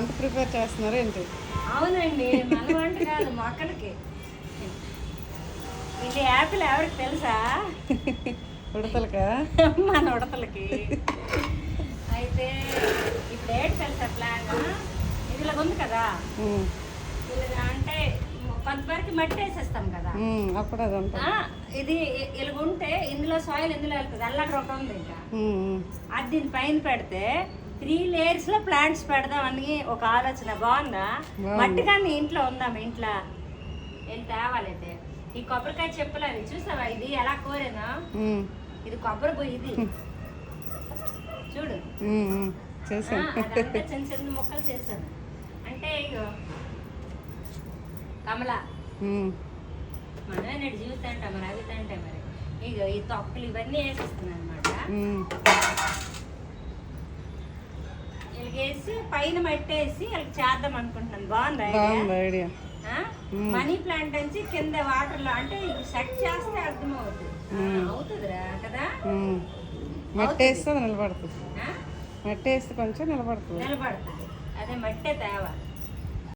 వంట ప్రిపేర్ చేస్తున్నారు ఏంటి? అవునండి, మన వంట కాదు, మొక్కలకి. ఇది యాపిల్ ఎవరికి తెలుసా? ఉడతలకా? మన ఉడతలకి. అయితే ఇప్పుడు ఏంటి తెలుసా ప్లాన్? ఇదిలా ఉంది కదా, ఇలా అంటే కొంతవరకు మట్టి వేసేస్తాం కదా, అప్పుడు అది ఇది ఇలా ఉంటే ఇందులో సాయిల్ ఇందులో వెళ్తుంది. అల్లక్కడ ఒక ఉంది ఇంకా, అది దీని పైన పెడితే 3 layers లో ప్లాంట్స్ పెడదామని ఒక ఆలోచన. బాగుందా? మట్టి కానీ ఇంట్లో ఉందా? మీ ఇంట్లో వెళ్ళి తేవాలైతే. ఈ కొబ్బరికాయ చెప్పులు అవి చూసావా? ఇది ఎలా కోరేనా? ఇది కొబ్బరి పోయి, ఇది చూడు, అదంతా చిన్న చిన్న మొక్కలు చేశాను. అంటే ఇగో కమల, మనమే నేడు జీవితం అంట, మరి అవి అంటే మరి ఇగో ఈ తొక్కలు ఇవన్నీ వేసేస్తున్నాను అనమాట. ఇలాగేసి పైన మట్టేసి వాళ్ళకి చేద్దాం అనుకుంటున్నాను. బాగుంది ఐడియా. మనీ ప్లాంట్ నుంచి కింద వాటర్ లో అంటే సెట్ చేస్తే అర్థం అవుతుందిరా కదా. మట్టేస్తే నిలబడుతుంది, మట్టేస్తే కొంచెం నిలబడుతుంది. అదే మట్టే తేవా.